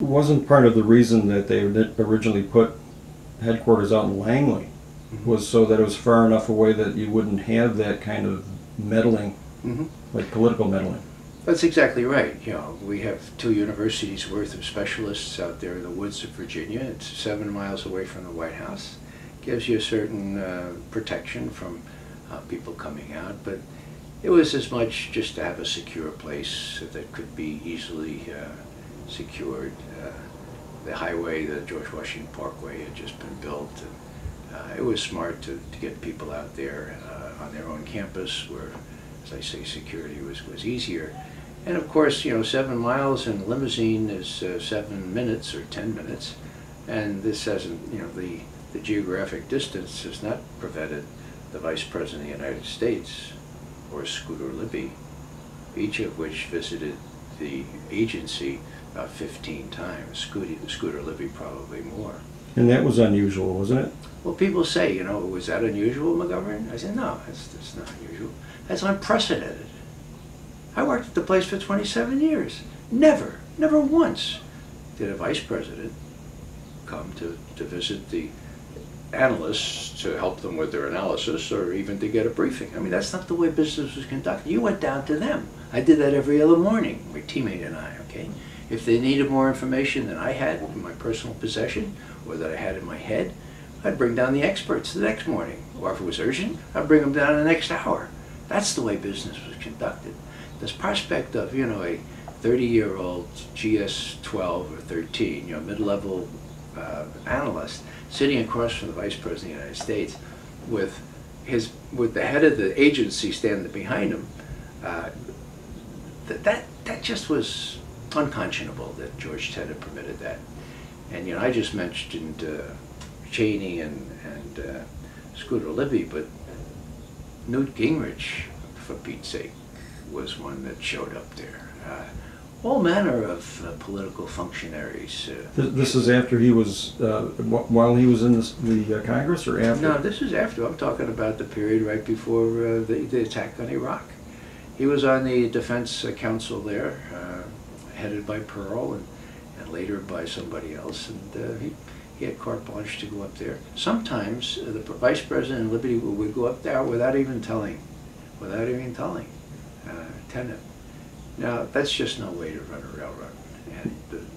Wasn't part of the reason that they originally put headquarters out in Langley was so that it was far enough away that you wouldn't have that kind of meddling, like political meddling? That's exactly right. You know, we have 2 universities worth of specialists out there in the woods of Virginia. It's 7 miles away from the White House. Gives you a certain protection from people coming out, but it was as much just to have a secure place that could be easily secured. The highway, the George Washington Parkway, had just been built, and it was smart to get people out there on their own campus where, as I say, security was easier. And of course, you know, 7 miles in a limousine is 7 minutes or 10 minutes, and this hasn't, you know, the geographic distance has not prevented the Vice President of the United States or Scooter Libby, each of which visited the agency 15 times. Scooter Libby probably more. And that was unusual, wasn't it? Well, people say, you know, was that unusual, McGovern? I said, no, that's not unusual. That's unprecedented. I worked at the place for 27 years. Never once did a vice president come to visit the analysts to help them with their analysis or even to get a briefing. I mean, that's not the way business was conducted. You went down to them. I did that every other morning, my teammate and I, okay? If they needed more information than I had in my personal possession or that I had in my head, I'd bring down the experts the next morning. Or if it was urgent, I'd bring them down the next hour. That's the way business was conducted. This prospect of, you know, a 30-year-old GS-12 or 13, you know, mid-level analyst sitting across from the Vice President of the United States with the head of the agency standing behind him, that just was unconscionable that George Tenet had permitted that. And, you know, I just mentioned Cheney and Scooter Libby, but Newt Gingrich, for Pete's sake, was one that showed up there. All manner of political functionaries. This is after he was, while he was in the Congress, or after? No, this is after. I'm talking about the period right before the attack on Iraq. He was on the Defense Council there, headed by Pearl and later by somebody else, and he had carte blanche to go up there. Sometimes the Vice President and Libby would go up there without even telling Tenet. Now, that's just no way to run a railroad. And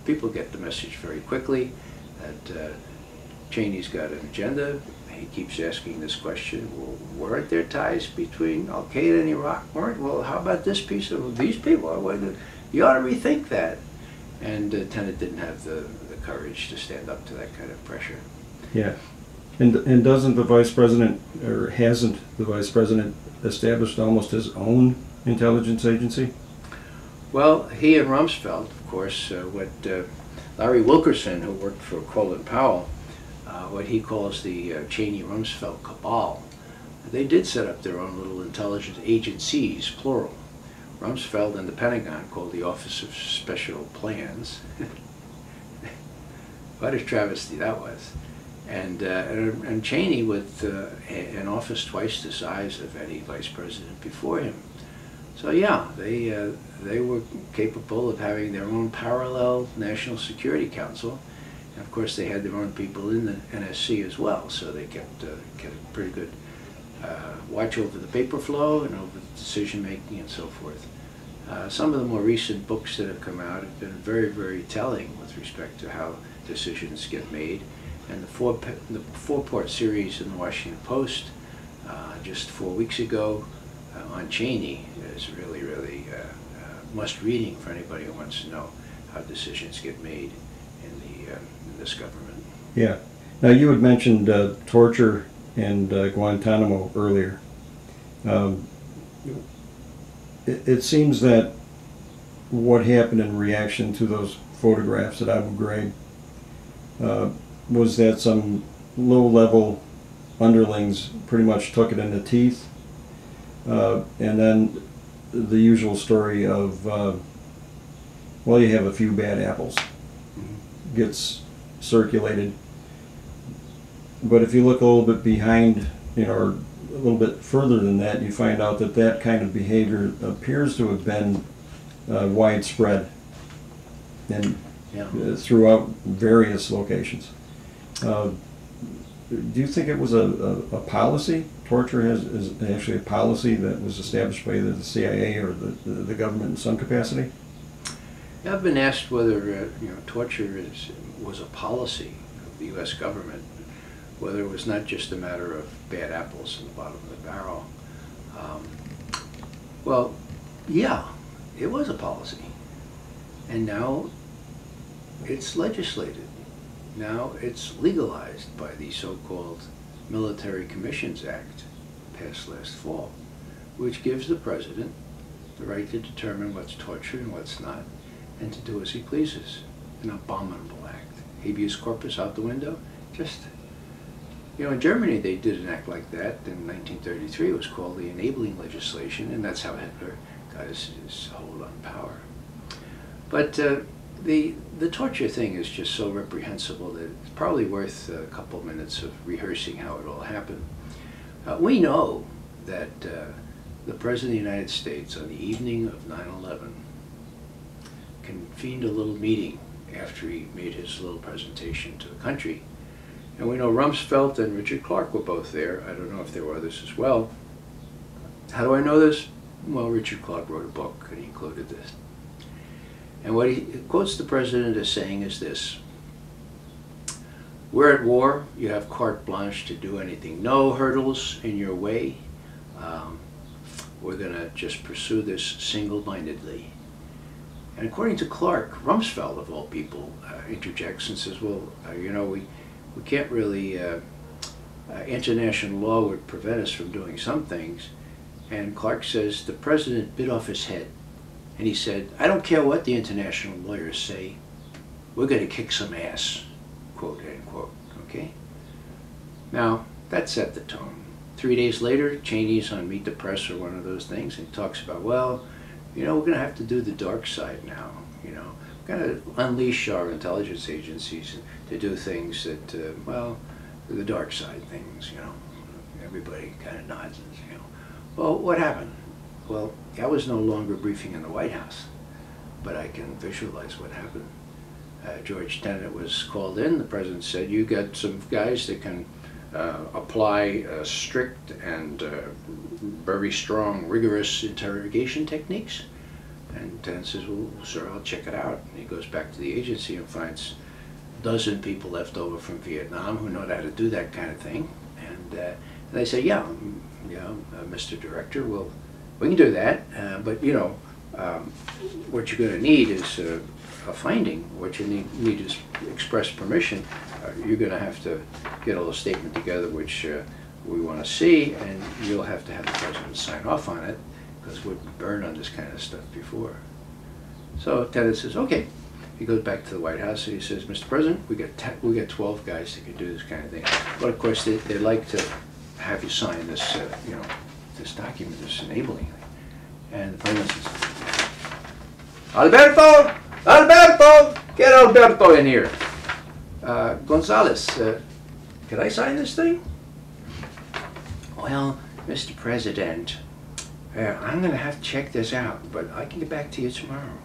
people get the message very quickly that Cheney's got an agenda. He keeps asking this question, well, weren't there ties between Al-Qaeda and Iraq? Well, how about this piece of these people? You ought to rethink that. And Tenet didn't have the courage to stand up to that kind of pressure. Yeah. And doesn't the Vice President, or hasn't the Vice President established almost his own intelligence agency? Well, he and Rumsfeld, of course, Larry Wilkerson, who worked for Colin Powell, what he calls the Cheney-Rumsfeld cabal, they did set up their own little intelligence agencies, plural. Rumsfeld and the Pentagon called the Office of Special Plans. What a travesty that was. And Cheney with an office twice the size of any vice president before him. So yeah, they were capable of having their own parallel National Security Council. And of course, they had their own people in the NSC as well, so they kept a pretty good watch over the paper flow and over the decision making and so forth. Some of the more recent books that have come out have been very, very telling with respect to how decisions get made. And the four-part series in the Washington Post just 4 weeks ago on Cheney is really, really must-reading for anybody who wants to know how decisions get made in this government. Yeah. Now, you had mentioned torture and Guantanamo earlier. It seems that what happened in reaction to those photographs at Abu Ghraib was that some low-level underlings pretty much took it in the teeth, and then the usual story of, well, you have a few bad apples, gets circulated. But if you look a little bit behind, or a little bit further than that, you find out that that kind of behavior appears to have been widespread. And Yeah. throughout various locations. Do you think it was a policy? Torture is actually a policy that was established by either the CIA or the government in some capacity? I've been asked whether torture was a policy of the U.S. government, whether it was not just a matter of bad apples in the bottom of the barrel. Well, yeah, it was a policy, and now it's legislated. Now it's legalized by the so-called Military Commissions Act passed last fall, which gives the president the right to determine what's torture and what's not, and to do as he pleases. An abominable act. Habeas corpus out the window. Just, in Germany they did an act like that in 1933. It was called the enabling legislation, and that's how Hitler got his hold on power. But the torture thing is just so reprehensible that it's probably worth a couple minutes of rehearsing how it all happened. We know that the President of the United States, on the evening of 9/11, convened a little meeting after he made his little presentation to the country. And we know Rumsfeld and Richard Clarke were both there. I don't know if there were others as well. How do I know this? Well, Richard Clarke wrote a book and he included this. And what he quotes the president as saying is this: "We're at war. You have carte blanche to do anything. No hurdles in your way. We're going to just pursue this single-mindedly." And according to Clarke, Rumsfeld, of all people, interjects and says, well, we can't really, international law would prevent us from doing some things. And Clarke says the president bit off his head. And he said, "I don't care what the international lawyers say, we're going to kick some ass," quote, end quote, okay? Now, that set the tone. 3 days later, Cheney's on Meet the Press or one of those things, and he talks about, well, we're going to have to do the dark side now, we're going to unleash our intelligence agencies to do things that, the dark side things, Everybody kind of nods, Well, what happened? Well, I was no longer briefing in the White House, but I can visualize what happened. George Tenet was called in. The president said, "You got some guys that can apply strict and very strong, rigorous interrogation techniques?" And Tenet says, "Well, sir, I'll check it out." And he goes back to the agency and finds a dozen people left over from Vietnam who know how to do that kind of thing. And they say, yeah, Mr. Director, well, we can do that, but what you're going to need is a finding. What you need is express permission. You're going to have to get a little statement together which we want to see, and you'll have to have the president sign off on it, because we've been burned on this kind of stuff before. So Tenet says, okay. He goes back to the White House and he says, "Mr. President, we got 12 guys that can do this kind of thing. But of course, they like to have you sign this, this document, this enabling thing." And the president says, Alberto, get Alberto in here. Gonzalez, can I sign this thing?" "Well, Mr. President, I'm going to have to check this out, but I can get back to you tomorrow."